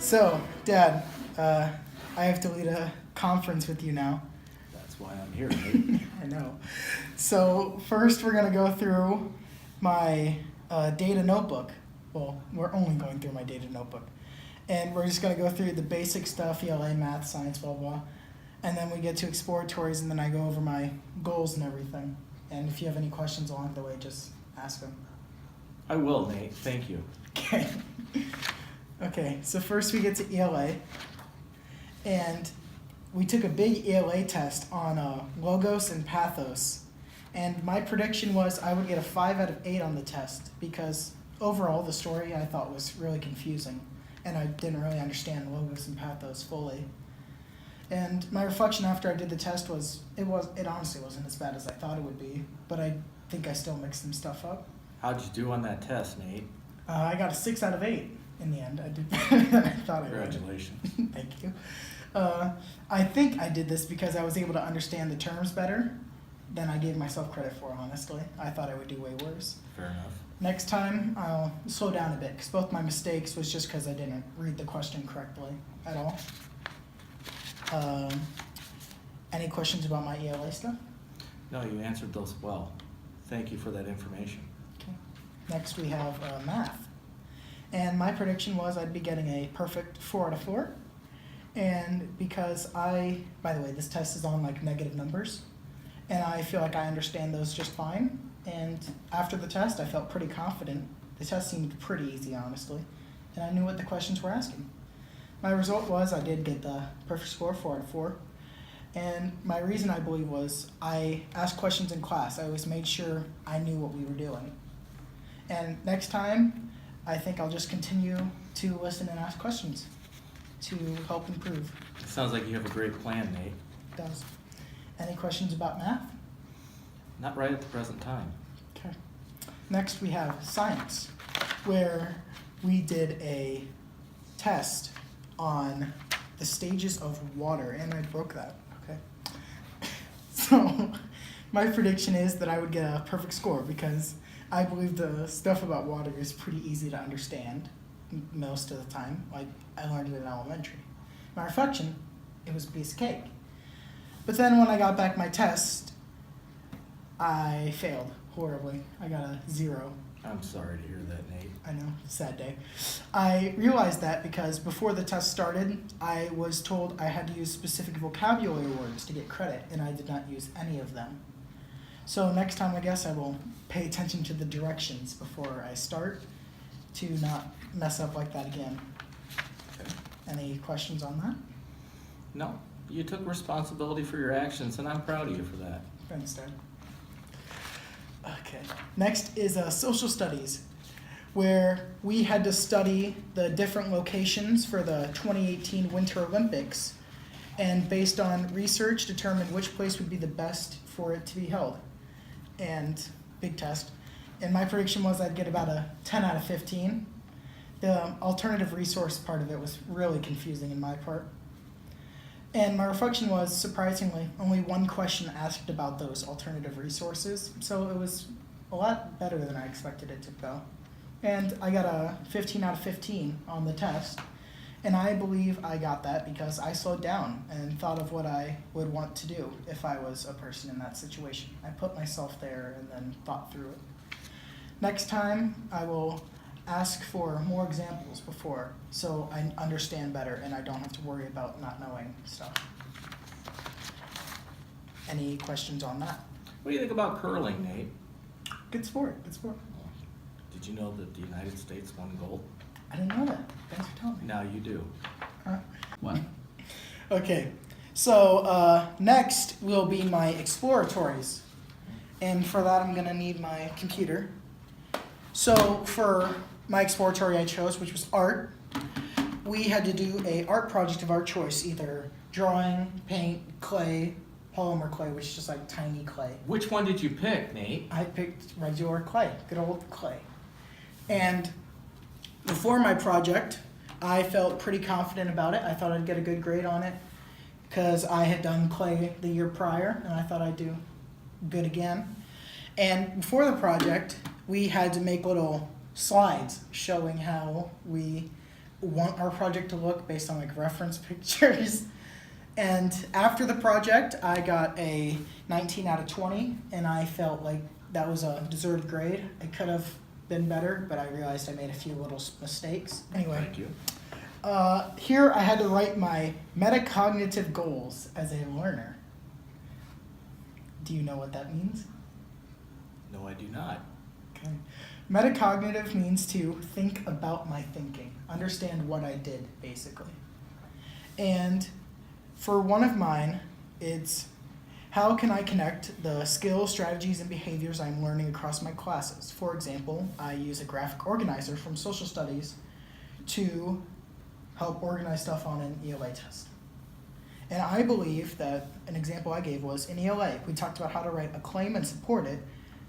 So, Dad, I have to lead a conference with you now. That's why I'm here, Nate. I know. So, first we're going to go through my data notebook. Well, we're only going through my data notebook. And we're just going to go through the basic stuff, ELA, math, science, blah, blah. And then we get to exploratories, and then I go over my goals and everything. And if you have any questions along the way, just ask them. I will, Nate. Thank you. Okay. Okay, so first we get to ELA. And we took a big ELA test on logos and pathos. And my prediction was I would get a 5 out of 8 on the test because overall the story I thought was really confusing. And I didn't really understand logos and pathos fully. And my reflection after I did the test was it honestly wasn't as bad as I thought it would be, but I think I still mixed some stuff up. How'd you do on that test, Nate? I got a 6 out of 8 in the end. I did better than I thought I would. Congratulations. Thank you. I think I did this because I was able to understand the terms better than I gave myself credit for, honestly. I thought I would do way worse. Fair enough. Next time, I'll slow down a bit because both my mistakes was just because I didn't read the question correctly at all. Any questions about my ELA stuff? No, you answered those well. Thank you for that information. Okay. Next we have math. And my prediction was I'd be getting a perfect 4 out of 4. And because by the way, this test is on like negative numbers. And I feel like I understand those just fine. And after the test, I felt pretty confident. The test seemed pretty easy, honestly. And I knew what the questions were asking. My result was I did get the perfect score, 4 out of 4. And my reason, I believe, was I asked questions in class. I always made sure I knew what we were doing. And next time, I think I'll just continue to listen and ask questions to help improve. It sounds like you have a great plan, Nate. It does. Any questions about math? Not right at the present time. Okay. Next, we have science, where we did a test on the stages of water, and I broke that, okay? So, my prediction is that I would get a perfect score because I believe the stuff about water is pretty easy to understand most of the time. Like, I learned it in elementary. My reflection, it was a piece of cake. But then when I got back my test, I failed horribly. I got a 0. I'm sorry to hear that, Nate. I know, sad day. I realized that because before the test started, I was told I had to use specific vocabulary words to get credit, and I did not use any of them. So next time, I guess I will pay attention to the directions before I start to not mess up like that again. Okay. Any questions on that? No, you took responsibility for your actions, and I'm proud of you for that. Thanks, Dad. Okay. Next is social studies, where we had to study the different locations for the 2018 Winter Olympics, and based on research, determine which place would be the best for it to be held. And big test. And my prediction was I'd get about a 10 out of 15. The alternative resource part of it was really confusing in my part. And my reflection was, surprisingly, only one question asked about those alternative resources, so it was a lot better than I expected it to go. And I got a 15 out of 15 on the test, and I believe I got that because I slowed down and thought of what I would want to do if I was a person in that situation. I put myself there and then thought through it. Next time, I will ask for more examples before so I understand better and I don't have to worry about not knowing stuff. Any questions on that? What do you think about curling, Nate? Good sport, good sport. Did you know that the United States won gold? I didn't know that. Thanks for telling me. Now you do. What? Okay, so next will be my exploratories. And for that I'm gonna need my computer. So for my exploratory I chose, which was art, we had to do a art project of our choice, either drawing, paint, clay, polymer clay, which is just like tiny clay. Which one did you pick, Nate? I picked regular clay, good old clay. And before my project, I felt pretty confident about it. I thought I'd get a good grade on it because I had done clay the year prior and I thought I'd do good again. And before the project, we had to make little slides showing how we want our project to look based on like reference pictures. And after the project, I got a 19 out of 20, and I felt like that was a deserved grade. It could have been better, but I realized I made a few little mistakes. Anyway, Thank you. here I had to write my metacognitive goals as a learner. Do you know what that means? No, I do not. Okay. Metacognitive means to think about my thinking, understand what I did, basically. And for one of mine, it's how can I connect the skills, strategies, and behaviors I'm learning across my classes? For example, I use a graphic organizer from social studies to help organize stuff on an ELA test. And I believe that an example I gave was in ELA, we talked about how to write a claim and support it,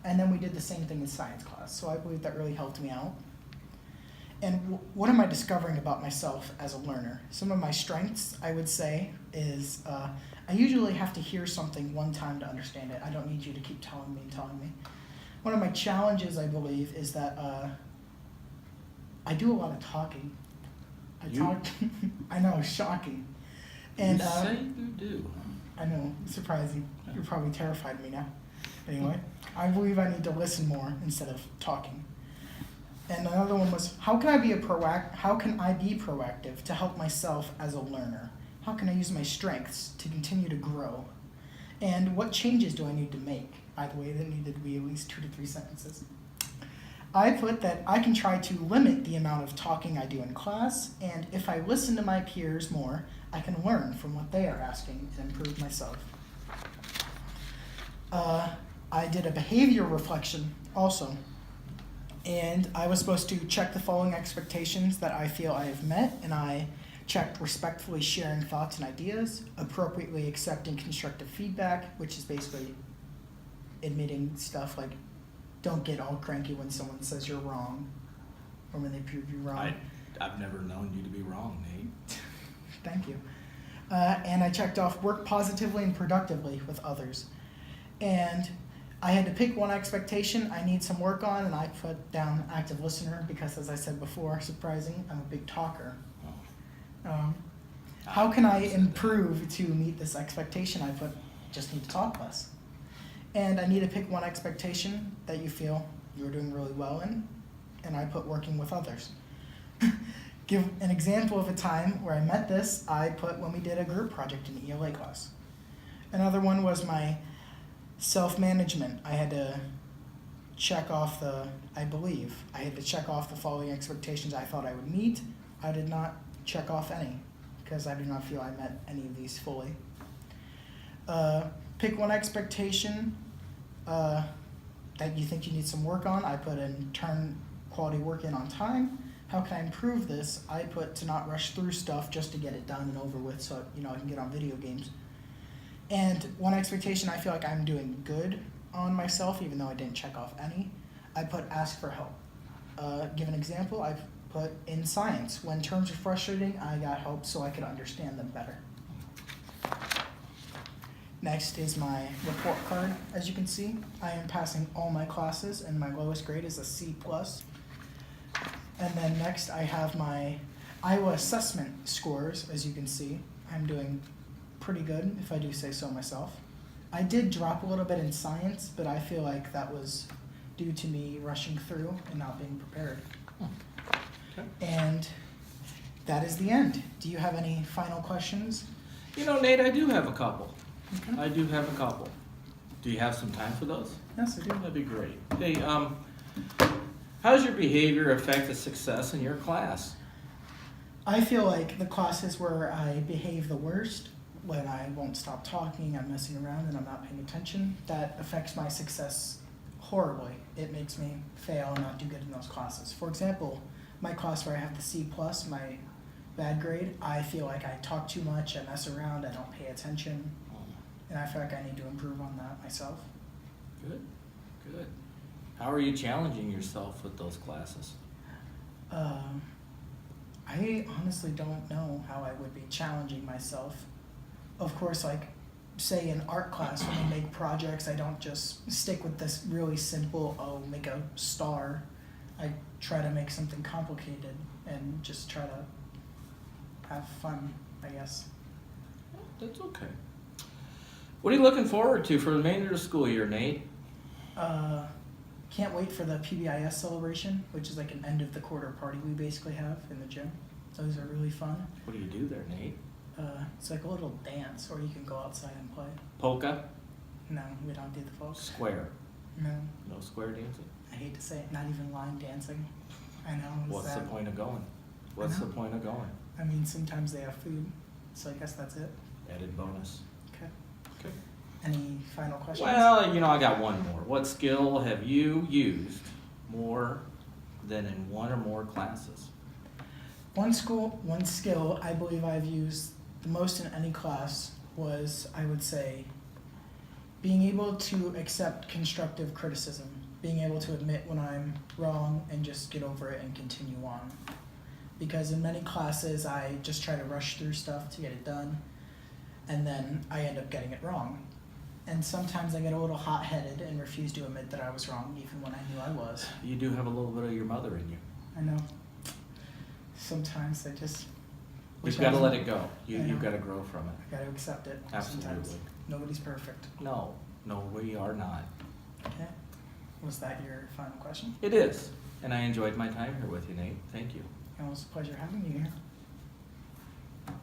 and then we did the same thing in science class. So I believe that really helped me out. And what am I discovering about myself as a learner? Some of my strengths, I would say, is I usually have to hear something one time to understand it. I don't need you to keep telling me and telling me. One of my challenges, I believe, is that I do a lot of talking. I know, shocking. And You say you do. I know, surprising. You're probably terrified of me now. Anyway, I believe I need to listen more instead of talking. And another one was, how can I be proactive to help myself as a learner? How can I use my strengths to continue to grow? And what changes do I need to make? By the way, that needed to be at least 2 to 3 sentences. I put that I can try to limit the amount of talking I do in class, and if I listen to my peers more, I can learn from what they are asking and improve myself. I did a behavior reflection also, and I was supposed to check the following expectations that I feel I have met, and I checked respectfully sharing thoughts and ideas, appropriately accepting constructive feedback, which is basically admitting stuff like don't get all cranky when someone says you're wrong or when they prove you wrong. I've never known you to be wrong, Nate. Thank you. And I checked off work positively and productively with others. And I had to pick one expectation I need some work on, and I put down active listener because, as I said before, surprising, I'm a big talker. How can I improve to meet this expectation? I put just need to talk less. And I need to pick one expectation that you feel you're doing really well in, and I put working with others. Give an example of a time where I met this, I put when we did a group project in the ELA class. Another one was my self-management. I had to check off the following expectations I thought I would meet. I did not check off any because I do not feel I met any of these fully. Pick one expectation that you think you need some work on. I put in turn quality work in on time. How can I improve this? I put to not rush through stuff just to get it done and over with so I can get on video games. And one expectation I feel like I'm doing good on myself, even though I didn't check off any, I put ask for help. Give an example, I've put in science. When terms are frustrating, I got help so I could understand them better. Next is my report card. As you can see, I am passing all my classes and my lowest grade is a C+. And then next I have my Iowa assessment scores. As you can see, I'm doing pretty good, if I do say so myself. I did drop a little bit in science, but I feel like that was due to me rushing through and not being prepared. Okay. And that is the end. Do you have any final questions? You know, Nate, I do have a couple. Okay. I do have a couple. Do you have some time for those? Yes, I do. That'd be great. Hey, how does your behavior affect the success in your class? I feel like the classes where I behave the worst, when I won't stop talking, I'm messing around, and I'm not paying attention, that affects my success horribly. It makes me fail and not do good in those classes. For example, my class where I have the C+, my bad grade, I feel like I talk too much, I mess around, I don't pay attention, and I feel like I need to improve on that myself. Good, good. How are you challenging yourself with those classes? I honestly don't know how I would be challenging myself. Of course, like, say in art class, when we make projects, I don't just stick with this really simple, make a star. I try to make something complicated and just try to have fun, I guess. That's okay. What are you looking forward to for the remainder of the school year, Nate? Can't wait for the PBIS celebration, which is like an end of the quarter party we basically have in the gym. Those are really fun. What do you do there, Nate? It's like a little dance, or you can go outside and play. Polka? No, we don't do the folk. Square? No, No square dancing? I hate to say it, not even line dancing. I know. It's What's the sad. point of going? What's the know. point of going? I mean, sometimes they have food, so I guess that's it. Added bonus. Okay. Okay. Any final questions? Well, I got one more. What skill have you used more than in one or more classes? One skill I believe I've used the most in any class was, I would say, being able to accept constructive criticism, being able to admit when I'm wrong and just get over it and continue on. Because in many classes, I just try to rush through stuff to get it done, and then I end up getting it wrong. And sometimes I get a little hot-headed and refuse to admit that I was wrong, even when I knew I was. You do have a little bit of your mother in you. I know. Sometimes I just wish You've I got to was- let it go. I know. You've got to grow from it. I gotta accept it. Absolutely. Sometimes. Nobody's perfect. No, we are not. Okay. Was that your final question? It is. And I enjoyed my time here with you, Nate. Thank you. It was a pleasure having you here.